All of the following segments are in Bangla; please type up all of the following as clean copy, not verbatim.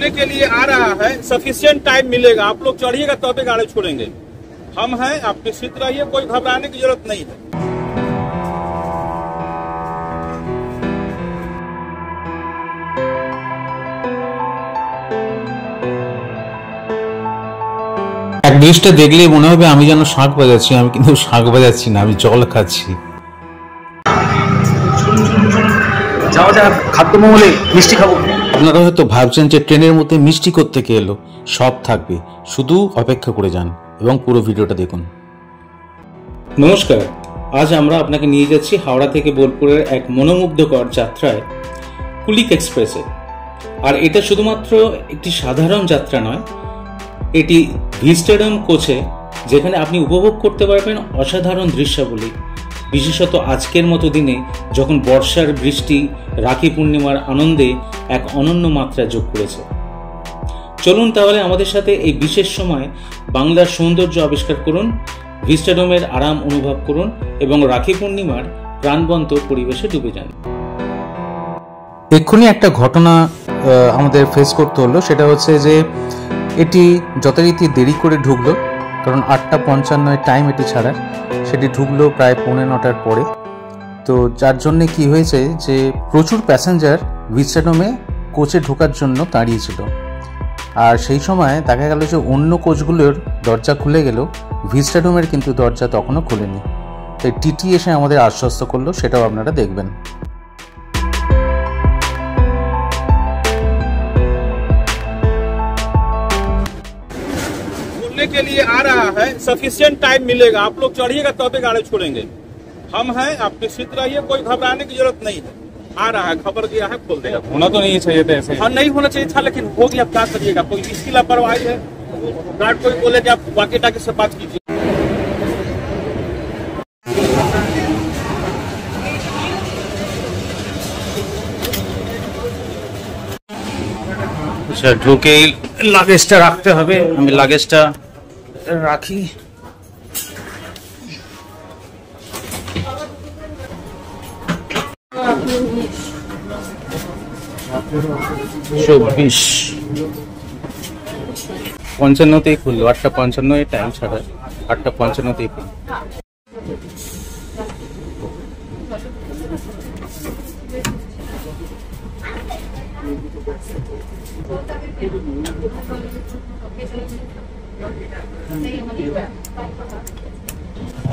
छोड़ने के लिए आ रहा है, सफिशिएंट टाइम मिलेगा, आप लोग चढ़िएगा तब गाड़ी छोड़ेंगे। हम हैं, आप निश्चित रहिए, कोई घबराने की जरूरत नहीं है। এক জিনিসটা দেখলেই মনে হবে আমি যেন শাঁখ বাজাচ্ছি, আমি কিন্তু শাঁখ বাজাচ্ছি না, আমি জল খাচ্ছি। যাওয়া যাক খাদ্যমহলে মিষ্টি খাবো। আপনারা হয়তো ভাবছেন যে ট্রেনের মধ্যে মিষ্টি কোত্থেকে এলো, সব থাকবে, শুধু অপেক্ষা করে যান এবং পুরো ভিডিওটা দেখুন। নমস্কার, আজ আমরা আপনাকে নিয়ে যাচ্ছি হাওড়া থেকে বোলপুরের এক মনোমুগ্ধকর যাত্রায়, কুলিক এক্সপ্রেসে। আর এটা শুধুমাত্র একটি সাধারণ যাত্রা নয়, এটি ভিস্টাডম কোচে, যেখানে আপনি উপভোগ করতে পারবেন অসাধারণ দৃশ্যাবলী, বিশেষত আজকের মতো দিনে যখন বর্ষার বৃষ্টি রাখি পূর্ণিমার আনন্দে এক অনন্য মাত্রা যোগ করেছে। চলুন তাহলে আমাদের সাথে এই বিশেষ সময় বাংলার সৌন্দর্য আবিষ্কার করুন, ভিস্টাডমের আরাম অনুভব করুন এবং রাখি পূর্ণিমার প্রাণবন্ত পরিবেশে ডুবে যান। এক্ষুনি একটা ঘটনা আমাদের ফেস করতে হলো, সেটা হচ্ছে যে এটি যথারীতি দেরি করে ঢুকলো, কারণ 8:55 টাইম এটি ছাড়ার, সেটি ঢুকলো প্রায় 8:45 পরে। তো যার জন্যে কি হয়েছে যে প্রচুর প্যাসেঞ্জার ভিস্টাডমে কোচে ঢোকার জন্য দাঁড়িয়েছিল। আর সেই সময় দেখা গেল যে অন্য কোচগুলোর দরজা খুলে গেল, ভিস্টাডমের কিন্তু দরজা তখনও খুলেনি। তাই টিটি এসে আমাদের আশ্বস্ত করলো, সেটাও আপনারা দেখবেন। के लिए आ रहा है, सफिशिएंट टाइम मिलेगा, आप लोग चढ़िएगा तब गाड़ी छोड़ेंगे। हम हैं, आप निश्चित रहिए, कोई घबराने की जरूरत नहीं है। आ रहा है, खबर दिया है, खोल देगा। होना तो नहीं चाहिए था ऐसे। हाँ, नहीं होना चाहिए था, लेकिन हो गया, क्या करिएगा, कोई इसकी लापरवाही है। गार्ड कोई बोले कि आप वाकी टाकी से बात कीजिए। আচ্ছা, ঢুকে লাগেজটা রাখতে হবে, আমি লাগেজটা রাখি। চব্বিশ 55তেই খুললো, 8:55 টাইম ছাড়া, 8:55তেই খুললো।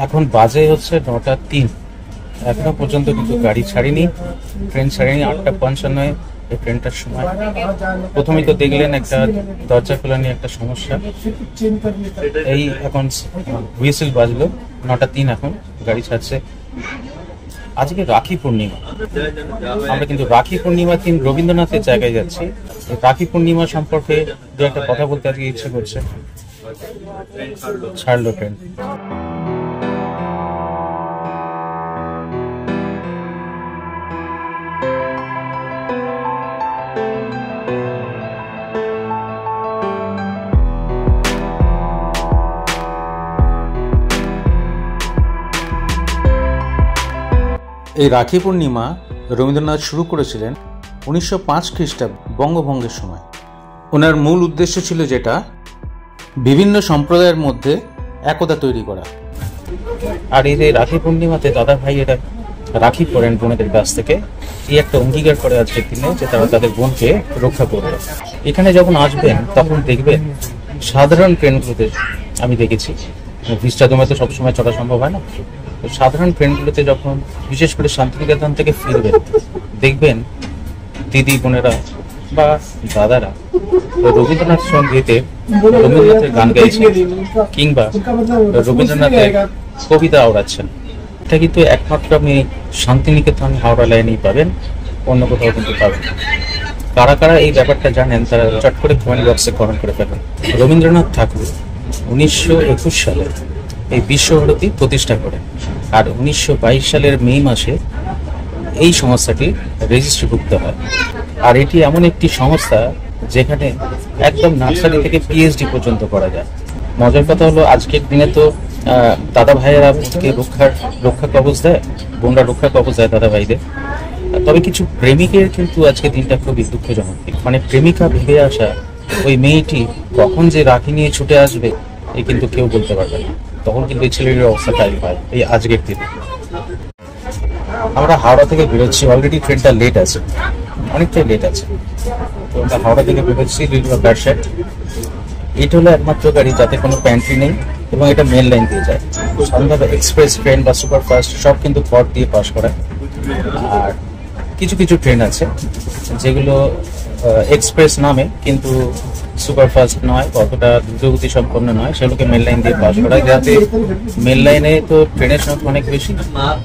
এখন বাজে হচ্ছে 9:03, এখনো পর্যন্ত কিন্তু গাড়ি ছাড়িনি, ট্রেন ছাড়িনি। 8:55 এই ট্রেনটার সময়। প্রথমেই তো দেখলেন একটা দরজা খোলা নিয়ে একটা সমস্যা। এই এখন হুইসেল বাজলো, 9:03 এখন গাড়ি ছাড়ছে। আজকে রাখি পূর্ণিমা, আমরা কিন্তু রাখি পূর্ণিমা দিন রবীন্দ্রনাথের জায়গায় যাচ্ছি। রাখি পূর্ণিমা সম্পর্কে দু একটা কথা বলতে আজকে ইচ্ছে করছে। ছাড়লো ট্রেন। এই রাখি পূর্ণিমা রবীন্দ্রনাথ শুরু করেছিলেন 1905 খ্রিস্টাব্দে বঙ্গভঙ্গের সময়। ওনার মূল উদ্দেশ্য ছিল যেটা, বিভিন্ন সম্প্রদায়ের মধ্যে একতা তৈরি করা। আর এই যে রাখি পূর্ণিমাতে দাদা ভাইয়েরা রাখি পরেন বোনেদের কাছ থেকে, এই একটা অঙ্গীকার করে আজকের দিনে যে তারা তাদের বোনকে রক্ষা করবে। এখানে যখন আসবেন তখন দেখবেন সাধারণ ট্রেনগুলোতে, আমি দেখেছি ভিস্টাডমে তো সবসময় চড়া সম্ভব হয় না, সাধারণ ট্রেনগুলোতে যখন বিশেষ করে শান্তিনিকেতন থেকে ফিরবেন, দেখবেন দিদি বোনেরা বা দাদারা রবীন্দ্রনাথ সঙ্গীতে রবীন্দ্রনাথের গান গাইছেন কিংবা রবীন্দ্রনাথের কবিতা আওড়াচ্ছেন। এটা কিন্তু একমাত্র আপনি শান্তিনিকেতন হাওড়া লাইনেই পাবেন, অন্য কোথাও কিন্তু পাবেন। কারা কারা এই ব্যাপারটা জানেন তারা চট করে কমেন্ট বক্সে কমেন্ট করে ফেলেন। রবীন্দ্রনাথ ঠাকুর 1921 সালে এই বিশ্বভারতী প্রতিষ্ঠা করেন, আর 1922 সালের মে মাসে এই সংস্থাটি রেজিস্ট্রিভুক্ত হয়। আর এটি এমন একটি সংস্থা যেখানে একদম নার্সারি থেকে পিএইচডি পর্যন্ত করা যায়। মজার কথা হলো আজকের দিনে তো দাদা ভাইয়েরা বোনকে রক্ষা কবচ দেয়, বোনরা রক্ষা কবচ দেয় দাদা ভাইদের। তবে কিছু প্রেমিকের কিন্তু আজকে দিনটা খুবই দুঃখজনক। মানে প্রেমিকা ভেবে আসা ওই মেয়েটি কখন যে রাখি নিয়ে ছুটে আসবে এই কিন্তু কেউ বলতে পারবে না। তখন কিন্তু এই ছেলেটির অবস্থা তাই হয় এই আজকের দিনে। আমরা হাওড়া থেকে বেরোচ্ছি, অলরেডি ট্রেনটা লেট আছে, অনেকটাই লেট আছে। তো আমরা হাওড়া থেকে বেরোচ্ছি লিলুয়া প্যারশেড। এটা হলো একমাত্র গাড়ি যাতে কোনো প্যান্ট্রি নেই এবং এটা মেন লাইন দিয়ে যায়। সাধারণত এক্সপ্রেস ট্রেন বা সুপারফাস্ট সব কিন্তু পথ দিয়ে পাস করায়। আর কিছু কিছু ট্রেন আছে যেগুলো এক্সপ্রেস নামে কিন্তু সুপারফাস্ট নয়, অতটা দ্রুতগতি সম্পন্ন নয়, সেগুলোকে মেন লাইন দিয়ে পাস করায়। যাতে মেন লাইনে তো ট্রেনের সংখ্যা অনেক বেশি,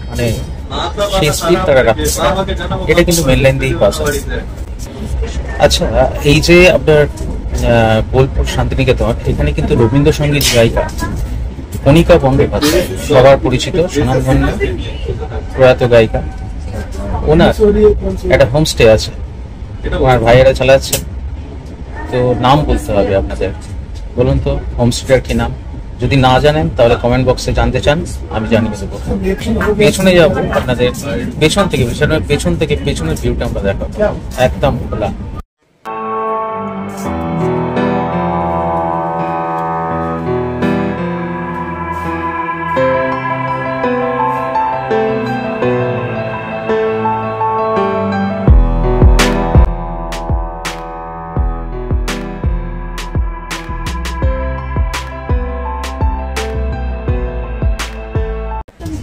মানে সেই স্পিড তারা রাখতে পারে। এটা কিন্তু মেন লাইন দিয়েই পাস হয়। আচ্ছা, এই যে আপনার বোলপুর শান্তিনিকেতন, এখানে কিন্তু রবীন্দ্রসঙ্গীত গায়িকা কণিকা বন্দ্যোপাধ্যায় সবার পরিচিত সুনামধন্য প্রয়াত গায়িকা, ওনার একটা হোমস্টে আছে, ওনার ভাইয়েরা চালাচ্ছেন। তো নাম বলতে হবে আপনাদের, বলুন তো হোমস্টেটার কি নাম? যদি না জানেন তাহলে কমেন্ট বক্সে জানতে চান, আমি জানিয়ে দেবো। পেছনে যাবো আপনাদের, পেছন থেকে পেছনের ভিউটা আমরা দেখাবো, একদম খোলা।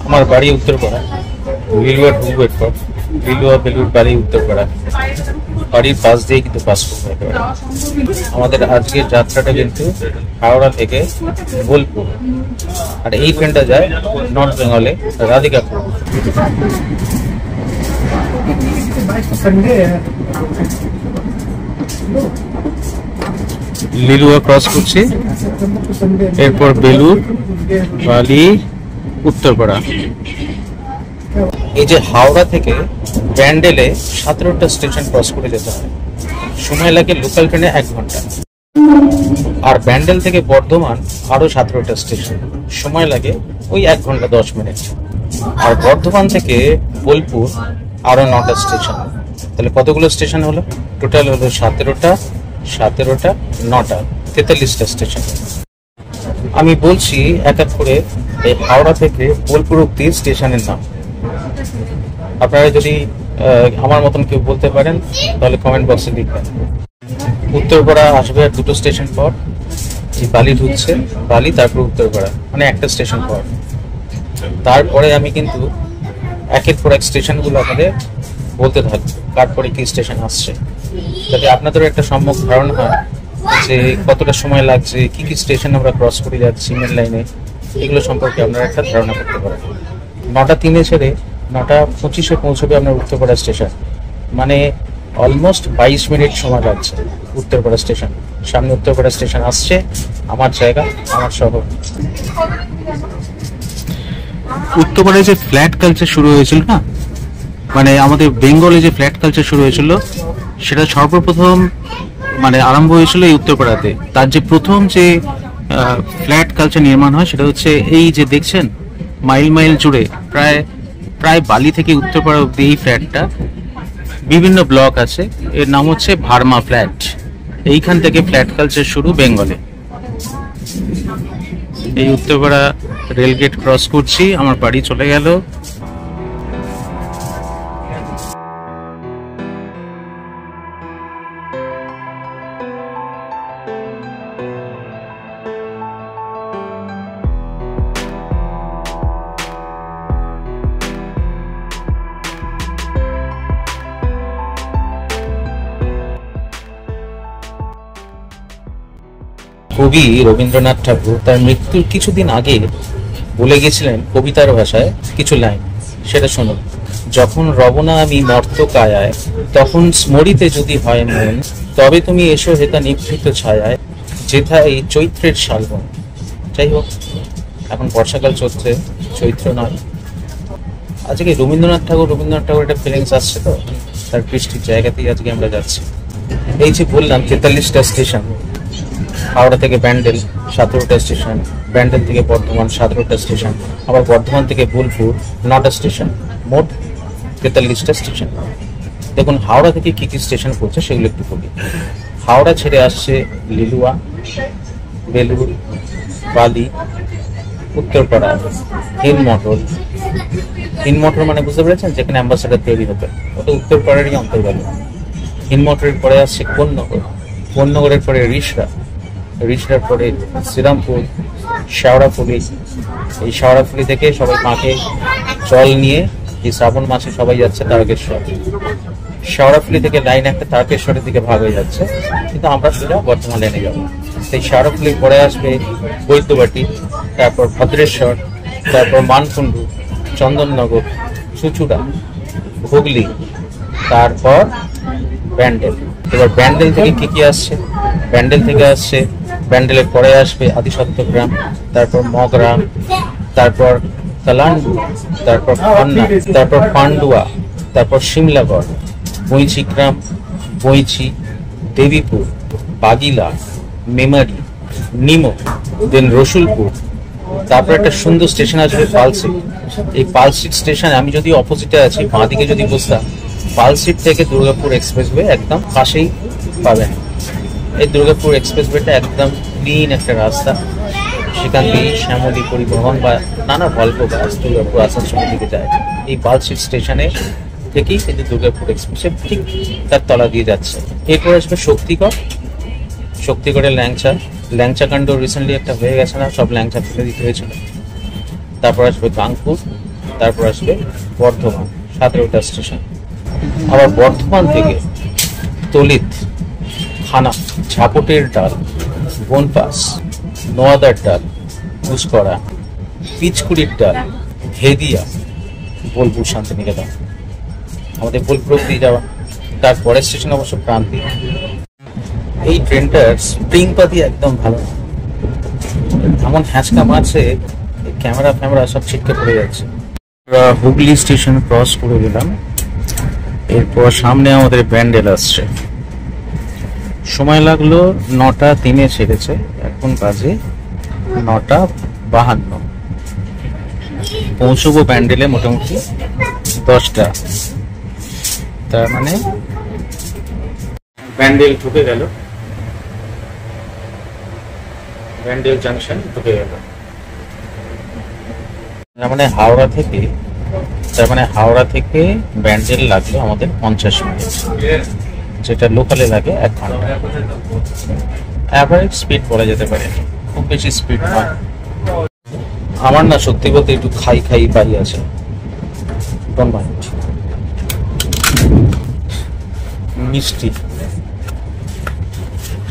আমার বাড়ি উত্তরপাড়া, লিলুয়া ঢুকবো এরপর, লিলুয়া বেলুর বাড়ি উত্তরপাড়া, বাড়ির পাশ দিয়ে কিন্তু পাস করবো একেবারে। আমাদের আজকের যাত্রাটা কিন্তু হাওড়া থেকে বোলপুর, আর এই ট্রেনটা যায় নর্থ বেঙ্গলে রাধিকাপুর। লিলুয়া ক্রস করছি, এরপর বেলুর, বালি, উত্তরপাড়া। এই যে হাওড়া থেকে ব্যান্ডেলে 17টা স্টেশন ক্রস করে যেতে হয়, সময় লাগে লোকাল ট্রেনে 1 ঘন্টা। আর ব্যান্ডেল থেকে বর্ধমান আরো 17টা স্টেশন, সময় লাগে ওই 1 ঘন্টা 10 মিনিট। আর বর্ধমান থেকে বোলপুর আরো 9টা স্টেশন। তাহলে কতগুলো স্টেশন হলো? টোটাল হলো 17টা, 9টা, 43টা স্টেশন। আমি বলছি এক এক করে এই হাওড়া থেকে বোলপুর অব্দি স্টেশনের নাম। আপনারা যদি আমার মতন কেউ বলতে পারেন তাহলে কমেন্ট বক্সে লিখবেন। উত্তরপাড়া আসবে আর 2টো স্টেশন পর, এই বালি ঢুকছে, বালি তারপর উত্তরপাড়া, মানে একটা স্টেশন পর। তারপরে আমি কিন্তু একের পর এক স্টেশনগুলো আপনাদের বলতে থাকবো, তারপরে কি স্টেশন আসছে, যাতে আপনাদেরও একটা সম্যক ধারণা হয় যে কতটা সময় লাগছে, কি কি স্টেশন আমরা ক্রস করে যাচ্ছি মেন লাইনে, এগুলো সম্পর্কে আপনারা একটা ধারণা করতে পারেন। 9টা 3 ছেড়ে 9টা 25-এ পৌঁছবে আপনার উত্তরপাড়া স্টেশন, মানে অলমোস্ট 22 মিনিট সময় লাগছে উত্তরপাড়া স্টেশন। সামনে উত্তরপাড়া স্টেশন আসছে, আমার জায়গা, আমার শহর। উত্তরপাড়ায় যে ফ্ল্যাট কালচার শুরু হয়েছিল না, মানে আমাদের বেঙ্গলে যে ফ্ল্যাট কালচার শুরু হয়েছিল, সেটা সর্বপ্রথম মানে আরম্ভ হয়েছিল এই উত্তরপাড়াতে। তার যে প্রথম যে ফ্ল্যাট কালচার নির্মাণ হয় সেটা হচ্ছে এই যে দেখছেন মাইল মাইল জুড়ে, প্রায় বালি থেকে উত্তরপাড়া অব্দি এই ফ্ল্যাটটা, বিভিন্ন ব্লক আছে, এর নাম হচ্ছে ভার্মা ফ্ল্যাট। এইখান থেকে ফ্ল্যাট কালচার শুরু বেঙ্গলে। এই উত্তরপাড়া রেলগেট ক্রস করছি, আমার বাড়ি চলে গেল। কবি রবীন্দ্রনাথ ঠাকুর তার মৃত্যুর কিছুদিন আগে বলে গেছিলেন কবিতার ভাষায় কিছু লাইন, সেটা শুনুন। যখন রবনা আমি মর্ত কায়ায়, তখন স্মরিতে যদি হয় মন, তবে তুমি এসো হেতা নিভৃত ছায়ায়, যেথায় চৈত্রের শালবন। যাই হোক, এখন বর্ষাকাল চলছে, চৈত্র নয়। আজকে রবীন্দ্রনাথ ঠাকুর একটা ফিলিংস আসছে, তো তার বৃষ্টির জায়গাতেই আজকে আমরা যাচ্ছি। এই যে বললাম 43টা স্টেশন, হাওড়া থেকে ব্যান্ডেল 17টা স্টেশন, ব্যান্ডেল থেকে বর্ধমান 17টা স্টেশন, আবার বর্ধমান থেকে বোলপুর 9টা স্টেশন, মোট তেতাল্লিশটা স্টেশন। দেখুন হাওড়া থেকে কি কি স্টেশন পড়ছে সেগুলো একটু বলি। হাওড়া ছেড়ে আসছে লিলুয়া, বেলুর, বালি, উত্তরপাড়া, হিন্দমটর। হিন্দমটর মানে বুঝতে পেরেছেন, যেখানে অ্যাম্বাসেডার তৈরি হতো, ওটা উত্তরপাড়ারই অন্তর্গত। হিন্দমটরের পরে আসছে কোন্নগর, কোন্নগরের পরে রিষড়া, রিষড়ার পরে শ্রীরামপুর, শেওড়াফুলি। এই শেওড়াফুলি থেকে সবাই মাকে জল নিয়ে এই শ্রাবণ মাসে সবাই যাচ্ছে তারকেশ্বর। শেওড়াফুলি থেকে লাইন একটা তারকেশ্বরের দিকে ভাগ হয়ে যাচ্ছে, কিন্তু আমরা সেটা বর্ধমান লাইনে যাবো। সেই শেওড়াফুলির পরে আসবে বৈদ্যবাটি, তারপর ভদ্রেশ্বর, তারপর মানকুণ্ডু, চন্দননগর, চুচুড়া, হুগলি, তারপর ব্যান্ডেল। এবার ব্যান্ডেল থেকে কি কি আসছে? ব্যান্ডেল থেকে আসছে, ব্যান্ডেলের পরে আসবে আদিসপ্তগ্রাম, তারপর মগরা, তারপর কালান্ডু, তারপর খন্না, তারপর পান্ডুয়া, তারপর সিমলাগড়, বইচিগ্রাম, বইচি, দেবীপুর, বাগিলা, মেমারি, নিমো, দেন রসুলপুর। তারপর একটা সুন্দর স্টেশন আসবে পালসিট। এই পালসিট স্টেশনে আমি যদি অপোজিটে আছি, বাঁদিকে যদি বসতাম, পালসিট থেকে দুর্গাপুর এক্সপ্রেসওয়ে একদম পাশেই পাবেন। এই দুর্গাপুর এক্সপ্রেসওয়েটা একদম ক্লিন একটা রাস্তা, সেখান দিয়ে শ্যামলী পরিবহন বা নানা ভলভো বাস দুর্গাপুর আসানসোলের দিকে যায়। এই পালসিট স্টেশনে থেকেই কিন্তু দুর্গাপুর এক্সপ্রেসের ঠিক তার তলা দিয়ে যাচ্ছে। এরপর আসবে শক্তিগড়, শক্তিগড়ের ল্যাংচা, ল্যাংচা কাণ্ড রিসেন্টলি একটা হয়ে গেছে না, সব ল্যাংচা ফেলে দিতে হয়েছিল। তারপর আসবে গাংপুর, তারপর আসবে বর্ধমান, 17টা স্টেশন। আবার বর্ধমান থেকে তলিত, থানা, ঝাপটের ডাল, বনপাস, নোয়াদার ডাল, ঘুষকরা, পিচকুড়ির ডাল, হেদিয়া, বোলপুর, শান্তিনিকেতন, আমাদের বোলপুর অব্দি যাওয়া। তারপরের স্টেশন অবশ্য প্রান্তি। এই ট্রেনটার স্প্রিং পাতি একদম ভালো, এমন হ্যাঁচকা মারছে, ক্যামেরা ফ্যামেরা সব ছিটকে পড়ে যাচ্ছে। আমরা হুগলি স্টেশন ক্রস করে গেলাম, এরপর সামনে আমাদের ব্যান্ডেল আসছে। সময় লাগলো 9টা 3-এ ছেড়েছে, এখন বাজে 9টা 52। পৌঁছবো ব্যান্ডেলে মোটামুটি 10টা। তার মানে ব্যান্ডেল ঢুকে গেল, ব্যান্ডেল জাংশন ঢুকে গেল। তার মানে হাওড়া থেকে ব্যান্ডেল লাগলো আমাদের 50 মিনিট, যেটা লোকালে লাগে 1 ঘন্টা। অ্যাভারেজ স্পিড বলা যেতে পারে, খুব বেশি স্পিড নয়। আমার না সত্যি বলতে একটু খাই পাই আছে, মিষ্টি।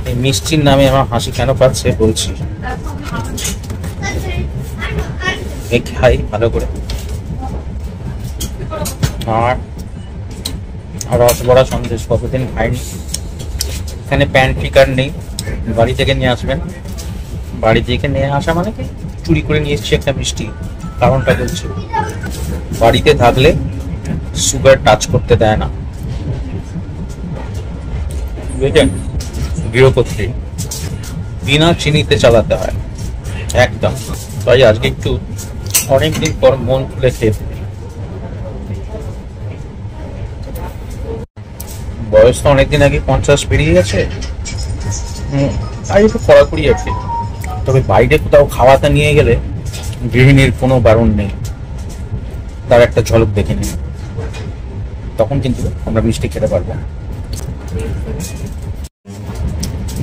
এই মিষ্টির নামে আমার হাসি কেন পাচ্ছে বলছি। খাই ভালো করে। আর রসবড়া সন্দেশ কতদিন খাইনি। এখানে প্যান্ট্রি কার্ড নেই, বাড়ি থেকে নিয়ে আসবেন। বাড়ি থেকে নিয়ে আসা মানে কি, চুরি করে নিয়ে এসেছি একটা মিষ্টি। কারণটা বলছি, বাড়িতে থাকলে সুগার টাচ করতে দেয় না, বুঝলেন? গৃহপত্রী বিনা চিনিতে চালাতে হয় একদম। তাই আজকে একটু অনেকদিন পর মন খুলে খেয়ে ফেলি। বয়স তো অনেকদিন আগে 50 পেরিয়ে গেছে, তাই একটু কড়াকড়ি আছে। তবে বাইরে কোথাও খাওয়াতে নিয়ে গেলে গৃহিণীর কোনো বারণ নেই, তার একটা ঝলক দেখে নিন, তখন কিন্তু আমরা মিষ্টি খেতে পারবো।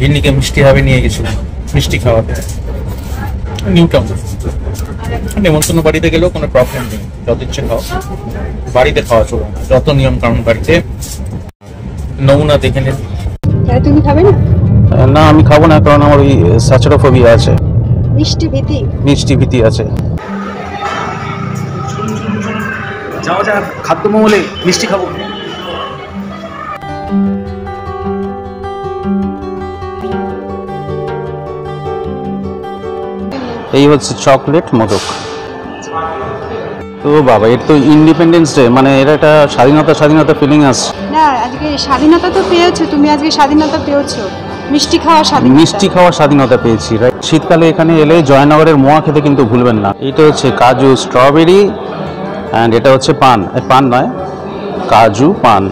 গিন্নিকে মিষ্টি হবে নিয়ে গেছিল, মিষ্টি খাওয়াতে নিউ টাউন। নেমন্তন্ন বাড়িতে গেলেও কোনো প্রবলেম নেই, যত ইচ্ছে খাও, বাড়িতে খাওয়া চলো, যত নিয়ম কারণ বাড়িতে। নমুনা দেখে নিন। তুমি খাবে না? না আমি খাবো না, কারণ আমার ওই স্যাচেরোফোবিয়া আছে, মিষ্টি ভীতি আছে। যাওয়া যাক খাদ্য মহলে, মিষ্টি খাবো। এই হচ্ছে চকলেট মোদক। তো বাবা, এর তো ইন্ডিপেন্ডেন্স ডে, মানে এর একটা স্বাধীনতা ফিলিং আছে। না, আজকে স্বাধীনতা তো পেয়েছো তুমি, আজকে স্বাধীনতা পেয়েছো, মিষ্টি খাওয়ার স্বাধীনতা পেয়েছি। শীতকালে এখানে এলে জয়নগরের মোয়া খেতে কিন্তু ভুলবেন না। এটা হচ্ছে কাজু, স্ট্রবেরি, অ্যান্ড এটা হচ্ছে পান নয়, কাজু পান।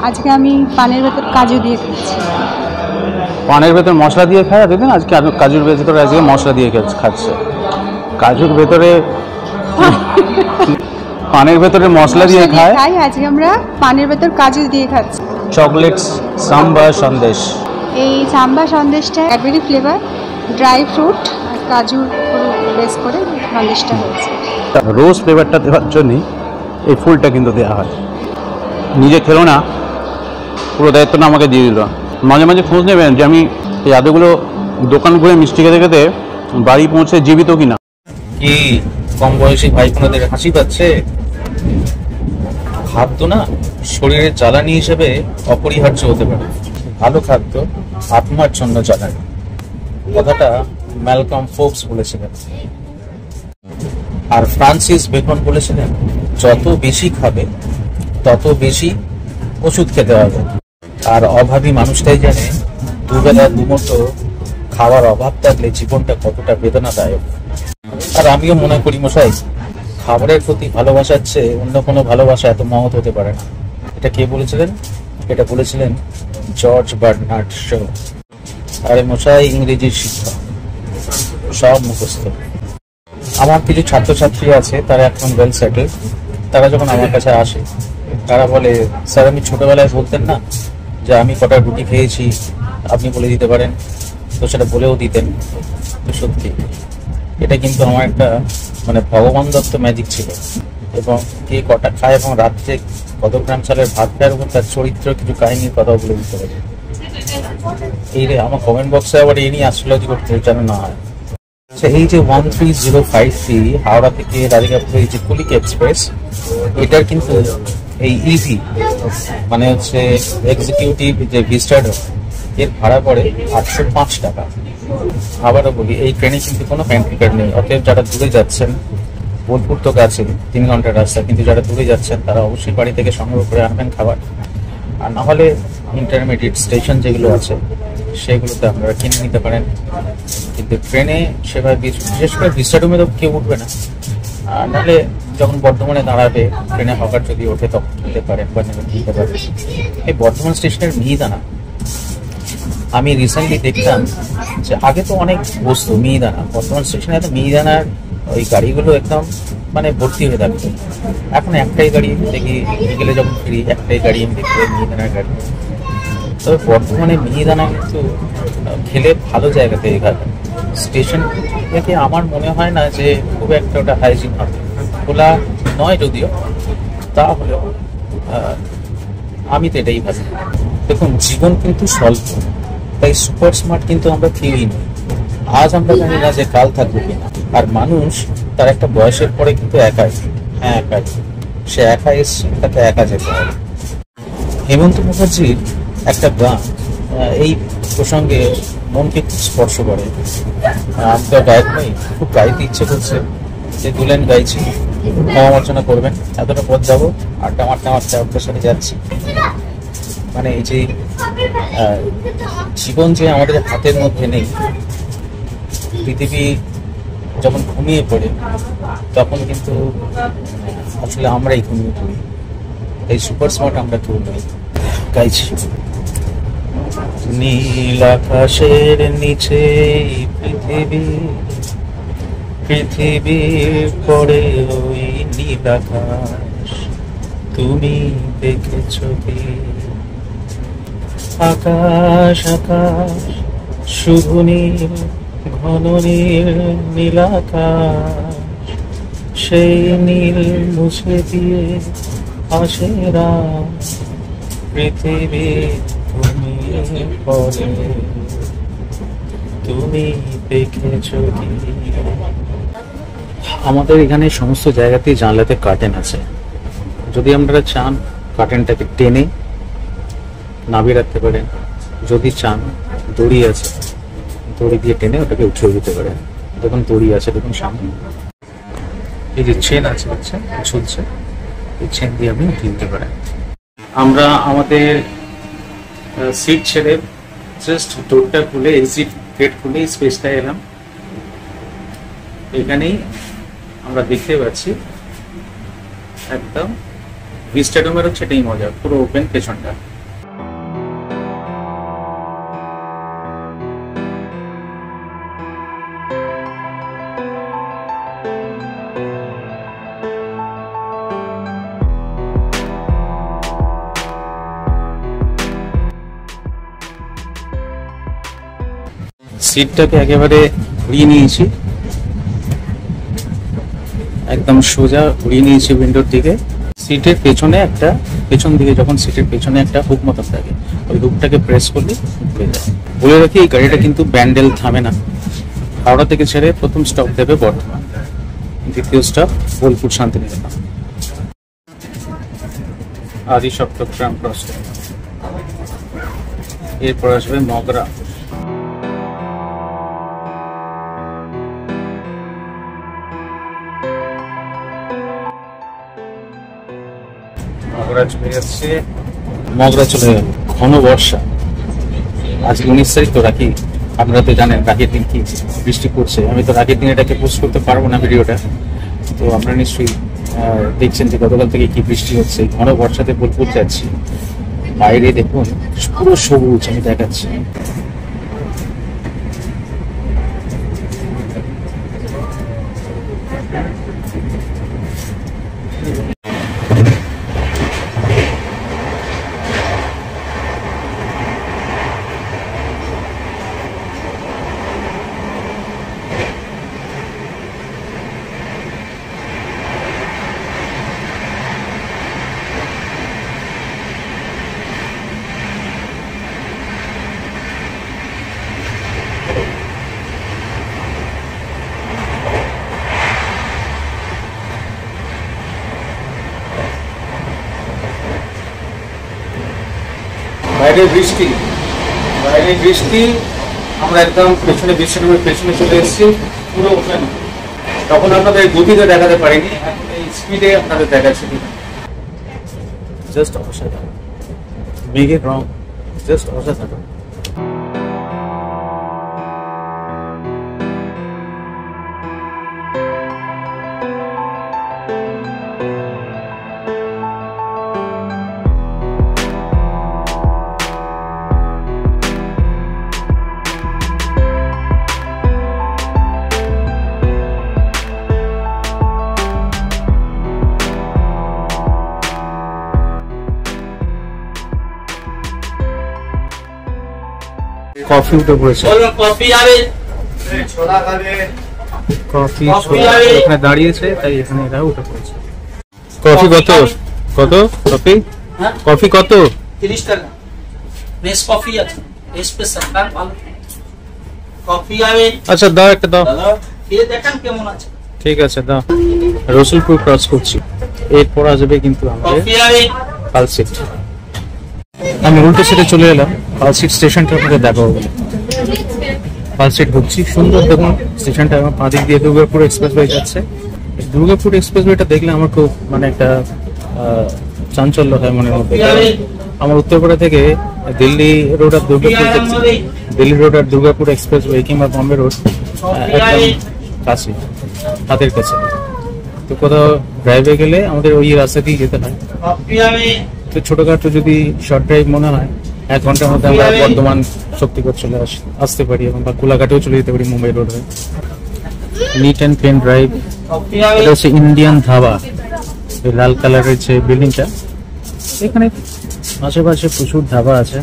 আজকে আমি পানের ভেতর কাজু দিয়ে খাচ্ছি। পানের ভেতর মশলা দিয়ে খায় দেখুন, আজকে কাজুর ভেতরে আজকে মশলা দিয়ে খাচ্ছে। কাজুর ভেতরে পানের ভেতরে মশলা দিয়ে খায়, আজকে আমরা পানের ভেতর কাজু দিয়ে খাচ্ছি। চকলেট সাম্বা সন্দেশ। এই সাম্বা সন্দেশটা ক্যাডবেরি ফ্লেভার, ড্রাই ফ্রুট আর কাজুর বেস করে সন্দেশটা হয়েছে। রোজ ফ্লেভারটা দেওয়ার জন্যই এই ফুলটা কিন্তু দেওয়া হয়। নিজে খেলো না, পুরো দায়িত্বটা আমাকে দিয়ে দিল। মাঝে মাঝে খোঁজ নেবেন যে আমি এই এতগুলো দোকান ঘুরে মিষ্টি খেতে খেতে বাড়ি পৌঁছে জীবিত কিনা। কি কম বয়সী ভাই বোনদের হাসি পাচ্ছে? খাদ্য না শরীরের জ্বালানি হিসেবে অপরিহার্য হতে পারে। ভালো খাদ্য আত্মার জন্য জ্বালানি, কথাটা ম্যালকম ফোকস বলেছিলেন। আর ফ্রান্সিস বেকন বলেছিলেন, যত বেশি খাবে তত বেশি ওষুধ খেতে হবে। আর অভাবী মানুষটাই জানে দুবেলা দুমুঠো খাওয়ার অভাব থাকলে জীবনটা কতটা বেদনাদায়ক। আর আমিও মনে করি মশাই, খাবারের প্রতি ভালোবাসার চেয়ে অন্য কোনো ভালোবাসা এত মহৎ হতে পারে না। এটা কে বলেছিলেন? এটা বলেছিলেন জর্জ বার্নার্ড শো। আরে মশাই, ইংরেজির শিক্ষা সব মুখস্থ। আমার কিছু ছাত্রছাত্রী আছে, তারা এখন ওয়েল সেটেল। তারা যখন আমার কাছে আসে, তারা বলে, স্যার আমি ছোটবেলায় বলতেন না যে আমি কটা রুটি খেয়েছি, আপনি বলে দিতে পারেন? তো সেটা বলেও দিতেন। তো সত্যি এটা কিন্তু আমার একটা মানে ভগবান দত্ত ম্যাজিক ছিল। এবং কে কটা খায় এবং রাত্রে কত গ্রাম চালের ভাত খায় এবং তার চরিত্র কিছু কাহিনীর কথাও বলে দিতে পারে। এই রে আমার কমেন্ট বক্সে আবার এই নিয়ে অ্যাস্ট্রোলজি করতে যেন না হয়। আচ্ছা, এই যে 13053 হাওড়া থেকে রাধিকাপুর এই যে কুলিক এক্সপ্রেস, এটার কিন্তু এই ইভি মানে হচ্ছে এক্সিকিউটিভ যে ভিস্টাডো, এর ভাড়া পড়ে 805 টাকা। আবারও বলি, এই ট্রেনে কিন্তু কোনো প্যান্ট টিকিট নেই। অতএব যারা দূরে যাচ্ছেন, বোলপুর তো কাছে 3 ঘন্টার রাস্তা, কিন্তু যারা দূরে যাচ্ছেন তারা অবশ্যই বাড়ি থেকে সংগ্রহ করে আনবেন খাবার। আর না হলে ইন্টারমিডিয়েট স্টেশন যেগুলো আছে সেগুলোতে আপনারা কিনে নিতে পারেন। কিন্তু ট্রেনে সেভাবে বিশেষ করে ভিস্টাডোমে তো কেউ উঠবে না। আর নাহলে যখন বর্ধমানে দাঁড়াবে ট্রেনে হকার যদি ওঠে তখন কিনতে পারেন বা নেমে কিনতে পারেন। এই বর্ধমান স্টেশনের মিহিদানা আমি রিসেন্টলি দেখলাম যে আগে তো অনেক বস্তু মিহিদানা, বর্ধমান স্টেশনে এত মিহিদানার ওই গাড়িগুলো একদম মানে ভর্তি হয়ে থাকতো। এখন একটাই গাড়ি দেখি, বিকেলে যখন ফিরি একটাই গাড়ি আমি দেখি, মিহিদানার গাড়ি। তবে বর্ধমানে মিহিদানা কিন্তু খেলে ভালো জায়গা থেকে খাবেন। স্টেশন থেকে আমার মনে হয় না যে খুব একটা ওটা হাইজিন হবে, খোলা নয় যদিও, তাহলেও আমি তো এটাই ভাবি। দেখুন, জীবন কিন্তু স্বল্প, তাই সুপার স্মার্ট কিন্তু আমরা কেউই নই। আজ আমরা জানি না যে কাল থাকবো কিনা। আর মানুষ তার একটা বয়সের পরে কিন্তু একাই, হ্যাঁ একাই, সে একা এসছে, তাকে একা যেতে হবে। হেমন্ত মুখার্জির একটা গান এই প্রসঙ্গে মনকে খুব স্পর্শ করে। আমি তো গায়ক নই, খুব গাইতে ইচ্ছে করছে, যে 2 লাইন গাইছি, ক্ষমা মার্জনা করবেন। এতটা পথ যাবো, আড্ডা মারতে মারতে আপনার সাথে যাচ্ছি। মানে এই যে জীবন যে আমাদের হাতের মধ্যে নেই, পৃথিবী যখন ঘুমিয়ে পড়ে তখন কিন্তু আসলে আমরাই ঘুমিয়ে পড়ি। এই সুপার স্মার্ট আমরা কেউ নই। গাইছি, নীল আকাশের নিচে পৃথিবীর পরে ওই নীল আকাশ, তুমি দেখেছ কি? আকাশ আকাশ শুধু নীল, ঘন নীল, নীল আকাশ, সেই নীল মুছে দিয়ে আসে রাত, পৃথিবী ঘুমিয়ে পড়ে, তুমি দেখেছ কি? আমাদের এখানে সমস্ত জায়গাতেই জানলাতে কার্টেন আছে। যদি আপনারা চান কার্টেনটাকে টেনে নামিয়ে রাখতে পারেন, যদি চান দড়ি আছে, দড়ি দিয়ে টেনে ওটাকে উঠিয়ে দিতে পারেন। দেখুন দড়ি আছে, দেখুন সামনে এই যে চেন আছে, দেখছেন ঝুলছে, এই চেন দিয়ে আপনি উঠিয়ে দিতে পারেন। আমরা আমাদের সিট ছেড়ে জাস্ট ডোরটা খুলে, এক্সিট গেট খুলে স্পেসটায় এলাম। এখানেই আমরা দেখতে পাচ্ছি একদম স্টেডিয়ামের হচ্ছে এটাই মজা, পুরো ওপেন পেছনটা। সিটটাকে একেবারে ঘুরিয়ে নিয়েছি, একদম সোজা ঘুরিয়ে নিয়েছি উইন্ডোর দিকে। সিটের পেছনে একটা, পেছন দিকে যখন সিটের পেছনে একটা হুক মতন থাকে, ওই হুকটাকে প্রেস করলে ঘুরে যায়। বলে রাখি এই গাড়িটা কিন্তু ব্যান্ডেল থামে না। হাওড়া থেকে ছেড়ে প্রথম স্টপ দেবে বর্ধমান, দ্বিতীয় স্টপ বোলপুর শান্তিনিকেতন, আদি সপ্তগ্রাম ক্রস, এরপর আসবে মগরা। মগরা চলে গেল। ঘন বর্ষা, আজকে 19 তারিখ তো রাখি, আপনারা তো জানেন রাখির দিন কি বৃষ্টি পড়ছে। আমি তো রাখির দিন এটাকে পোস্ট করতে পারবো না ভিডিওটা, তো আপনারা নিশ্চয়ই দেখছেন যে গতকাল থেকে কি বৃষ্টি হচ্ছে। ঘন বর্ষাতে বোলপুর যাচ্ছি, বাইরে দেখুন পুরো সবুজ, আমি দেখাচ্ছি। বাইরে বৃষ্টি, আমরা একদম পেছনে বিশ্রামের পেছনে চলে এসেছি, পুরো ওপেন। তখন আপনাদের গতিতে দেখাতে পারিনি, এখন এই স্পিডে আপনাদের দেখাচ্ছি। জাস্ট অসাধারণ, মেঘের রং জাস্ট অসাধারণ। কফি উঠে পড়েছে, কফি এখানে দাঁড়িয়েছে, তাই এখানে এরা উঠে পড়েছে। কফি কত কত কফি? কফি কত? 30 টাকা। নেস কফি আছে, স্পেশাল ভালো কফি আবে। আচ্ছা দাও, একটা দাও, খেয়ে দেখেন কেমন আছে। ঠিক আছে দাও। রসুলপুর ক্রস করছি, এরপর আসবে কিন্তু আমাদের পালসিট। আমি উল্টো সিটে চলে এলাম, পালসিট স্টেশনটা আপনাদের দেখাবো বলে। পালসিট ঢুকছি, সুন্দর দেখুন স্টেশনটা। আমার পা দিক দিয়ে দুর্গাপুর এক্সপ্রেসওয়ে যাচ্ছে। দুর্গাপুর এক্সপ্রেসওয়েটা দেখলে আমার খুব মানে একটা চাঞ্চল্য হয় মনের মধ্যে। আমার উত্তরপাড়া থেকে দিল্লি রোড আর দুর্গাপুর, দিল্লি রোড আর দুর্গাপুর এক্সপ্রেসওয়ে কিংবা বম্বে রোড একদম কাছে, হাতের কাছে। তো কোথাও ড্রাইভে গেলে আমাদের ওই রাস্তা দিয়ে যেতে হয়। তো ছোটখাটো যদি শর্ট ড্রাইভ মনে হয়, 1 ঘন্টার মধ্যে আমরা বর্ধমান শক্তিগড় চলে আসতে পারি, এবং বা কোলাঘাটেও চলে যেতে পারি মুম্বাই রোড হয়ে। Neat and clean drive. এটা হচ্ছে ইন্ডিয়ান ধাবা, এই লাল কালারের যে বিল্ডিংটা, এখানে আশেপাশে প্রচুর ধাবা আছে।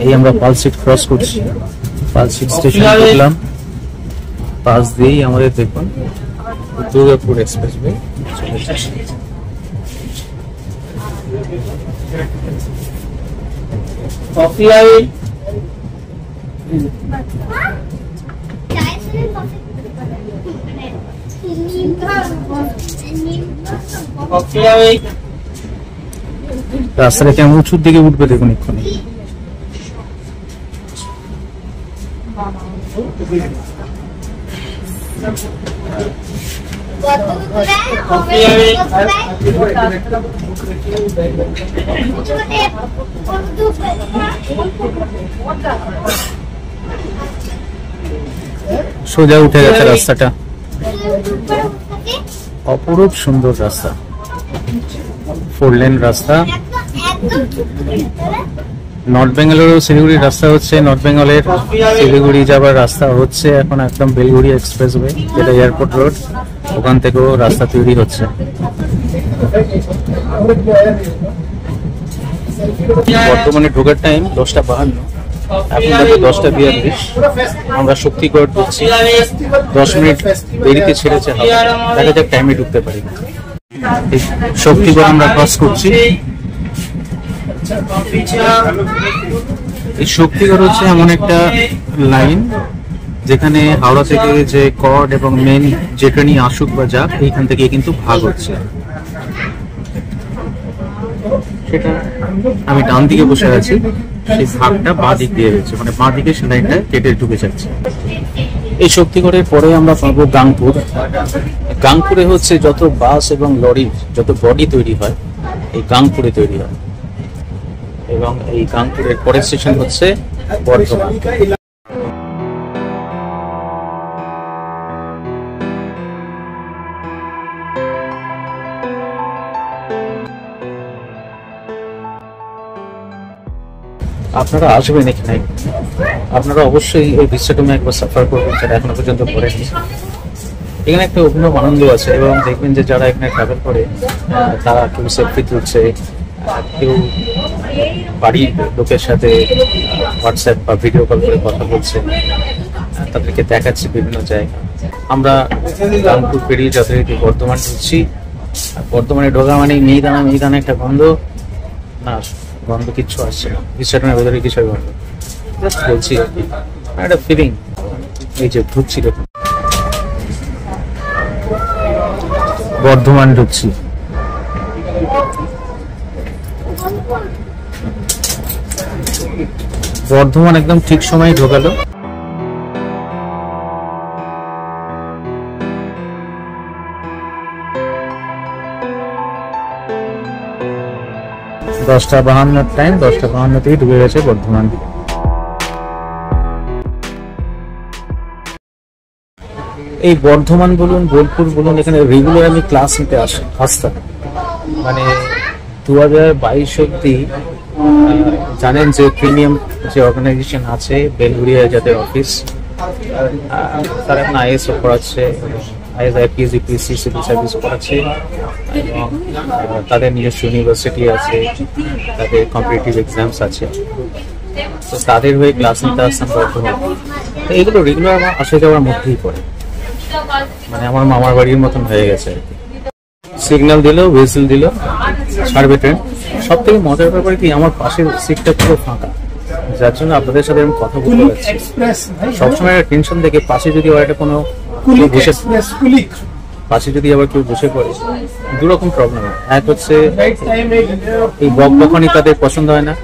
এই আমরা পালসিট ক্রস করছি, পালসিট স্টেশন ঢুকলাম, পাশ দিয়েই আমাদের দেখুন দুর্গাপুর এক্সপ্রেসওয়ে চলে যাচ্ছে। কফি আবে। কফি আবে। রাস্তাটা কেমন উঁচুর দিকে উঠবে দেখুন এক্ষুনি। সোজা উঠে গেছে রাস্তাটা, অপরূপ সুন্দর রাস্তা। 4 লেন রাস্তা। নর্থ বেঙ্গলের শিলিগুড়ির রাস্তা হচ্ছে, নর্থ বেঙ্গলের শিলিগুড়ি যাবার রাস্তা হচ্ছে এখন একদম বেলগুড়ি এক্সপ্রেসওয়ে, যেটা এয়ারপোর্ট রোড, ওখান থেকেও রাস্তা তৈরি হচ্ছে। বর্তমানে ঢোকার টাইম 10:52, এখন বাজে 10:42। আমরা শক্তিগড় ঢুকছি, 10 মিনিট দেরিতে ছেড়েছে, দেখা যাক টাইমে ঢুকতে পারি। শক্তিগড় আমরা ক্রস করছি। এই শক্তিগড় হচ্ছে এমন একটা লাইন যেখানে হাওড়া থেকে যে কড এবং মেন যে ট্রেনই আসুক বা যাক, এইখান থেকে কিন্তু ভাগ হচ্ছে। সেটা আমি ডান দিকে বসে আছি, সেই ভাগটা বাঁ দিক দিয়ে রয়েছে, মানে বাঁ দিকে সে লাইনটা কেটে ঢুকে যাচ্ছে। এই শক্তিগড়ের পরে আমরা পাবো গাংপুর। গাংপুরে হচ্ছে যত বাস এবং লরির যত বডি তৈরি হয় এই গাংপুরে তৈরি হয়, এবং এই গাংপুরের পরের স্টেশন হচ্ছে বর্ধমান। আপনারা আসবেন এখানে, আপনারা অবশ্যই এই দৃশ্যটুমে একবার সাফার করবেন যারা এখনো পর্যন্ত করেনি। এখানে একটা অভিনব আনন্দ আছে, এবং দেখবেন যে যারা এখানে ট্রাভেল করে তারা কেউ সেলফি তুলছে, কেউ বাড়ির লোকের সাথে হোয়াটসঅ্যাপ বা ভিডিও কল করে কথা বলছে, তাদেরকে দেখাচ্ছে বিভিন্ন জায়গা। আমরা গাংপুর পেরিয়ে যথারীতি বর্ধমান ঢুকছি। বর্ধমানে ঢোকা মানে মেয়েদানা একটা গন্ধ, না গন্ধ কিচ্ছু আসছে না, দৃশ্যটার ভেতরে কিছু গন্ধ, জাস্ট বলছি আর কি, একটা ফিলিং। এই যে ঢুকছি, দেখুন বর্ধমান ঢুকছি। বর্ধমান একদম ঠিক সময় ঢোকালো। দশটা 52 টাইম, 10:52 ঢুকে গেছে বর্ধমান। এই বর্ধমান বলুন, বোলপুর বলুন, এখানে রেগুলার আমি ক্লাস নিতে আসতাম। মানে 2022 অব্দি জানেন যে প্রিমিয়াম যে অর্গানাইজেশন আছে বেলগুড়িয়া, যাদের অফিস, তারা এখন IAS পড়াচ্ছে, IAS, IPS, UPSC, civil service পড়াচ্ছে, এবং তাদের নিজস্ব ইউনিভার্সিটি আছে, তাদের কম্পিটিটিভ এক্সামস আছে, তো তাদের হয়ে ক্লাস নিতে আসতাম বর্ধমান। তো এগুলো রেগুলার আমার আসে যাওয়ার মধ্যেই পড়ে, মানে আমার মামার বাড়ির মতন হয়ে গেছে আর কি। সিগন্যাল দিল, হুইসেল দিল, ছাড়বে ট্রেন। সব থেকে মজার ব্যাপার কি, আমার পাশের সিটটা পুরো ফাঁকা, যার জন্য আপনাদের সাথে আমি কথা বলতে পারছি। সবসময় একটা টেনশন থেকে পাশে যদি আবার একটা কোনো পাশে যদি আবার কেউ বসে পড়ে, দুরকম প্রবলেম হয়। এক হচ্ছে এই বকবকানি তাদের পছন্দ হয় না,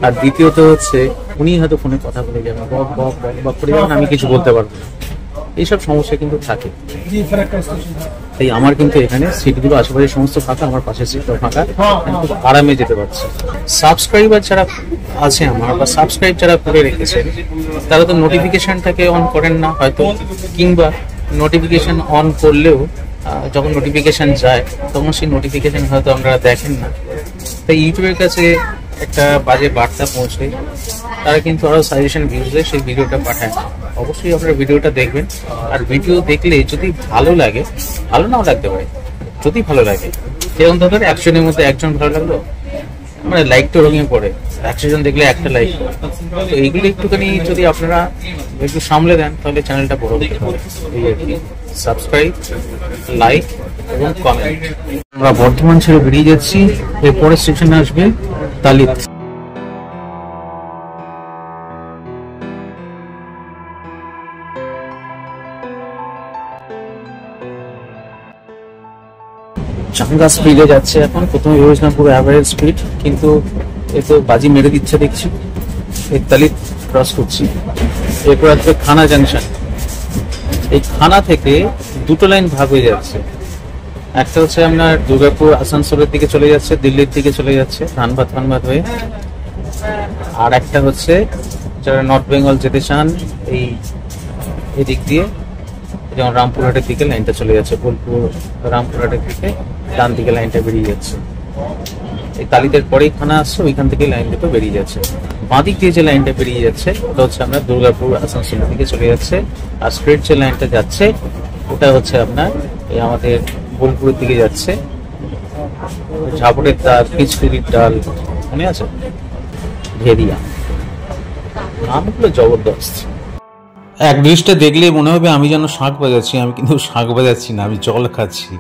আর দ্বিতীয়ত হচ্ছে উনি হয়তো ফোনে কথা বলে যাবেন, বক বক বক বক করে যাবেন, আমি কিছু বলতে পারবো না। এইসব সমস্যা কিন্তু থাকে। তাই আমার কিন্তু এখানে সিটগুলো আশেপাশে সমস্ত ফাঁকা, আমার পাশের সিটটাও ফাঁকা, আমি খুব আরামে যেতে পারছি। সাবস্ক্রাইবার যারা আছে আমার, বা সাবস্ক্রাইব যারা করে রেখেছেন, তারা তো নোটিফিকেশনটাকে অন করেন না হয়তো, কিংবা নোটিফিকেশন অন করলেও যখন নোটিফিকেশন যায় তখন সেই নোটিফিকেশন হয়তো আপনারা দেখেন না। তাই ইউটিউবের কাছে একটা বাজে বার্তা পৌঁছে, তারা কিন্তু আরো সাজেশন ভিউজে সেই ভিডিওটা পাঠায়। অবশ্যই আপনারা ভিডিওটা দেখবেন, আর ভিডিও দেখলে যদি ভালো লাগে, ভালো নাও লাগতে পারে, যদি ভালো লাগে, যেমন ধরেন 100 জনের মধ্যে 1 জন ভালো লাগলো, মানে লাইকটা রঙিয়ে পড়ে, 100 জন দেখলে একটা লাইক। তো এইগুলো একটুখানি যদি আপনারা একটু সামলে দেন, তাহলে চ্যানেলটা বড় হতে পারে। এই আর কি, সাবস্ক্রাইব, লাইক এবং কমেন্ট। আমরা বর্ধমান ছেড়ে বেরিয়ে যাচ্ছি, এরপরে স্টেশনে আসবে তালিত। চাঙ্গা স্পিডে যাচ্ছে এখন। প্রথমে ভেবেছিলাম পুরো অ্যাভারেজ স্পিড, কিন্তু এ তো বাজি মেরে দিচ্ছে দেখছি। এই তালিত ক্রস করছি, এরপর আসবে খানা জাংশন। এই খানা থেকে দুটো লাইন ভাগ হয়ে যাচ্ছে, একটা হচ্ছে আপনার দুর্গাপুর আসানসোলের দিকে চলে যাচ্ছে, দিল্লির দিকে চলে যাচ্ছে ধানবাদ হয়ে, আর একটা হচ্ছে যারা নর্থ বেঙ্গল যেতে চান এই দিক দিয়ে, যেমন রামপুরহাটের দিকে লাইনটা চলে যাচ্ছে, বোলপুর রামপুরহাটের দিকে ডান দিকে লাইনটা বেরিয়ে যাচ্ছে। এই তালিদের পরেই খানা আসছে, ওইখান থেকে লাইন দুটো বেরিয়ে যাচ্ছে। বাঁদিক দিয়ে যে লাইনটা বেরিয়ে যাচ্ছে ওটা হচ্ছে আপনার দুর্গাপুর আসানসোল দিকে চলে যাচ্ছে, আর স্ট্রেট যে লাইনটা যাচ্ছে ওটা হচ্ছে আপনার এই আমাদের বোলপুরের দিকে যাচ্ছে। ঝাপটের ডাল, পিচকুড়ির ডাল, মনে আছে? ভেরিয়া, নামগুলো জবরদস্ত। এক দৃষ্টে দেখলে মনে হবে আমি যেন শাঁখ বাজাচ্ছি, আমি কিন্তু শাঁখ বাজাচ্ছি না, আমি জল খাচ্ছি।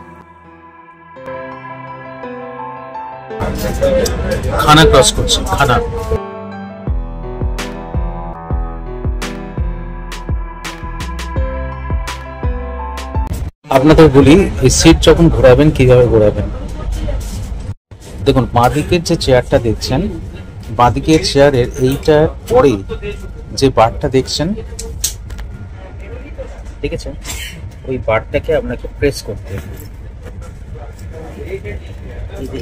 খানা ক্রস করছি, খানা। আপনাদের বলি এই সিট যখন ঘোরাবেন কিভাবে ঘোরাবেন। দেখুন বাঁদিকের যে চেয়ারটা দেখছেন, বাঁদিকের চেয়ারের এইটার পরে যে বারটা দেখছেন, ঠিক আছে, ওই বারটাকে আপনাকে প্রেস করতে হবে।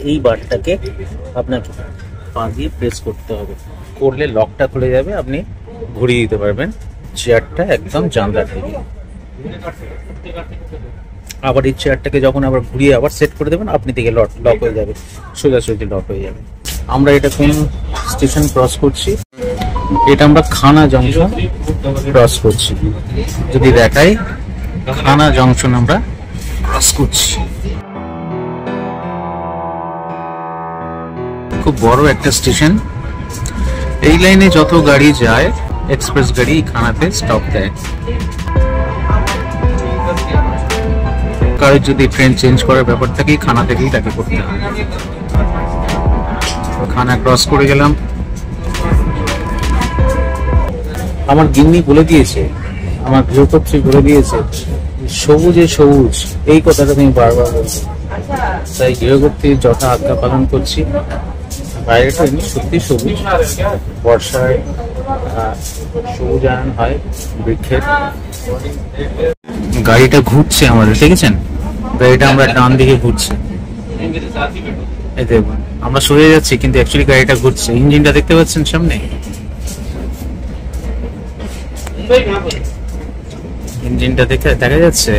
এই বারটাকে আপনাকে পা দিয়ে প্রেস করতে হবে, করলে লকটা খুলে যাবে, আপনি ঘুরিয়ে দিতে পারবেন চেয়ারটা একদম জানলার দিকে। আবার এই চেয়ারটাকে যখন আবার ঘুরিয়ে আবার সেট করে দেবেন, আপনি দিকে লক হয়ে যাবে, সোজাসুজি লক হয়ে যাবে। আমরা এটা কোন স্টেশন ক্রস করছি? এটা আমরা খানা জংশন ক্রস করছি। যদি দেখাই, খানা জংশন আমরা ক্রস করছি। খুব বড় একটা স্টেশন। এই লাইনে যত গাড়ি যায়, এক্সপ্রেস গাড়ি খানাতে স্টপ দেয়। কারোর যদি ট্রেন চেঞ্জ করার ব্যাপার থাকে, খানা থেকেই তাকে করতে হবে। খানা ক্রস করে গেলাম। আমার গিন্নি বলে দিয়েছে, আমার গৃহকর্ত্রী বলে দিয়েছে, সবুজে সবুজ, এই কথাটা তুমি বারবার বলছো। তাই গৃহকর্ত্রীর যথা আজ্ঞা পালন করছি। বাইরেটা এমনি সত্যি সবুজ, বর্ষায় সবুজায়ন হয় বৃক্ষের। গাড়িটা ঘুরছে আমাদের, দেখেছেন? গাড়িটা আমরা ডান দিকে ঘুরছে, এই দেখুন আমরা সরে যাচ্ছি কিন্তু অ্যাকচুয়ালি গাড়িটা ঘুরছে। ইঞ্জিনটা দেখতে পাচ্ছেন সামনে, ইঞ্জিনটা দেখা যাচ্ছে।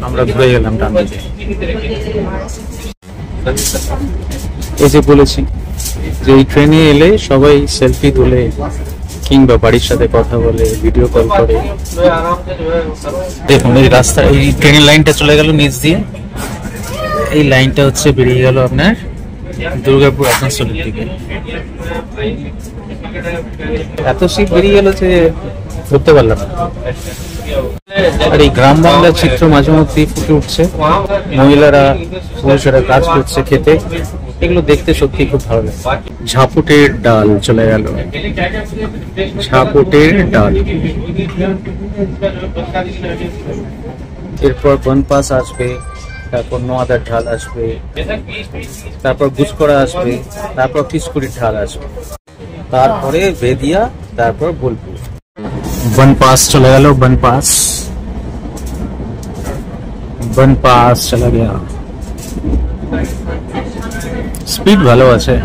আমরা ঘুরে গেলাম ডান দিকে। এই যে বলেছি যে এই ট্রেনে এলে সবাই সেলফি তোলে কিংবা বাড়ির সাথে কথা বলে, ভিডিও কল করে। দেখুন এই রাস্তা, এই ট্রেনের লাইনটা চলে গেল নিচ দিয়ে, এই লাইনটা হচ্ছে বেরিয়ে গেল আপনার দুর্গাপুর আসানসোলের দিকে। এত সিট বেরিয়ে গেল যে ধরতে পারলাম না। আর এই গ্রাম বাংলার চিত্র মাঝে মধ্যেই ফুটে উঠছে। মহিলারা পুরুষেরা কাজ করছে খেতে, এগুলো দেখতে সত্যি খুব ভালো লাগে। ঝাপুটের ডাল চলে গেল, ঝাপুটের ডাল। এরপর বনপাস আসবে, তারপর নোয়াদার ঢাল আসবে, তারপর গুসকরা আসবে, তারপর পিচকুড়ির ঢাল আসবে, তারপরে বেদিয়া, তারপর বোলপুর। বনপাস চলে গেল, বনপাস, বনপাস চলে গেল। স্পিড ভালো আছে।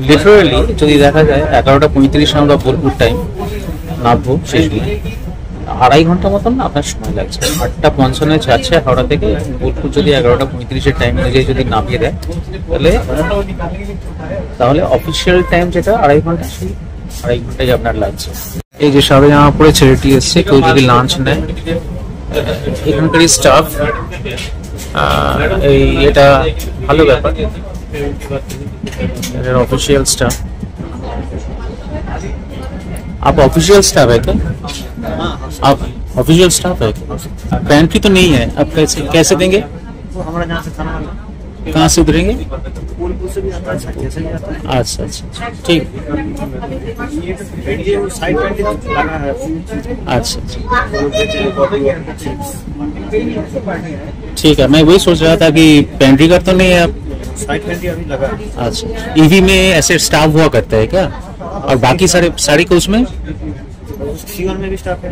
লিটারালি যদি দেখা যায় 11:35 আমরা বোলপুর টাইম নামবো, শেষ নয় 2.5 ঘন্টা মতন আপনার সময় লাগছে। 8:55 যাচ্ছে হাওড়া থেকে, বোলপুর যদি 11:35 টাইম অনুযায়ী যদি নামিয়ে দেয় তাহলে অফিসিয়াল টাইম যেটা 2.5 ঘন্টা, সেই 2.5 ঘন্টাই আপনার লাগছে। এই যে সাদা জামা পরে ছেলেটি এসছে, কেউ যদি লাঞ্চ নেয়, এখানকার স্টাফ, এই এটা ভালো ব্যাপার, ऑफिशियल स्टाफ। आप ऑफिशियल स्टाफ है क्या? आप ऑफिशियल स्टाफ है क्या? पेंट्री तो नहीं है, आप कैसे देंगे? हमारा जहाँ से खाना कहाँ से उतरेंगे? बोलपुर से भी आता है, जैसे भी आता है। अच्छा अच्छा, ठीक, ये साइड पेंटिंग लगा है। अच्छा अच्छा, ठीक है। मैं वही सोच रहा था कि पेंट्री का तो नहीं है, आप साइड पेंटिंग अभी लगा है। अच्छा, ईवी में ऐसे स्टाफ हुआ करता है क्या? और बाकी सारे कोर्स में सीवन में भी स्टाफ है।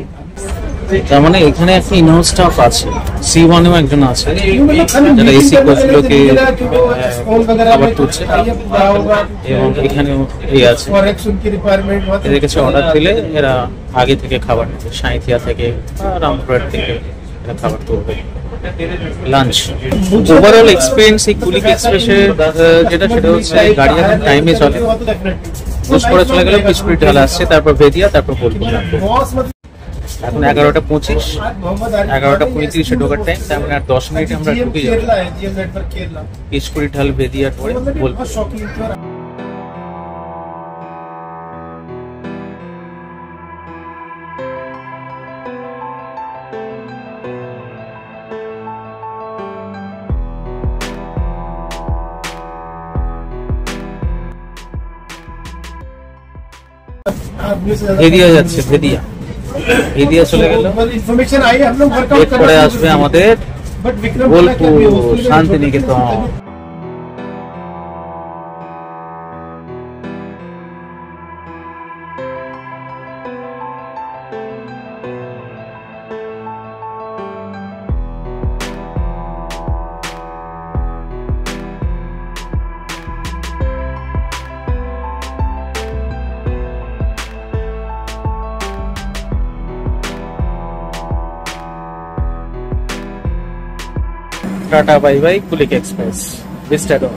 তার মানে এখানে একটা ইনহাউস স্টাফ আছে, C1-এও একজন আছে যারা এসি কোচগুলোকে খাবার তুলছে, এবং এখানেও এই আছে, এদের কাছে অর্ডার দিলে এরা আগে থেকে খাবার নিচ্ছে, সাঁইথিয়া থেকে রামপুরহাট থেকে এরা খাবার তুলবে। লাঞ্চ ওভারঅল এক্সপিরিয়েন্স এই কুলিক এক্সপ্রেসের যেটা সেটা হচ্ছে গাড়ি এখন টাইমে চলে, ঘোষপাড়া চলে গেলে পিচপুরি ঢাল আসছে, তারপর বেদিয়া, তারপর বোলপুর। এখন 11:25, 11:35 ঢোকার টাইম, তার মানে আর 10 মিনিটে আমরা ঢুকে যাবো পিচপুরি ঢাল, বেদিয়ার পরে বোলপুর। ভেদিয়া যাচ্ছে, ভেদিয়া চলে গেল, এরপরে আসবে আমাদের Bolpur, Shantiniketan. Tata bye bye Kulik express, বিস্টাডো।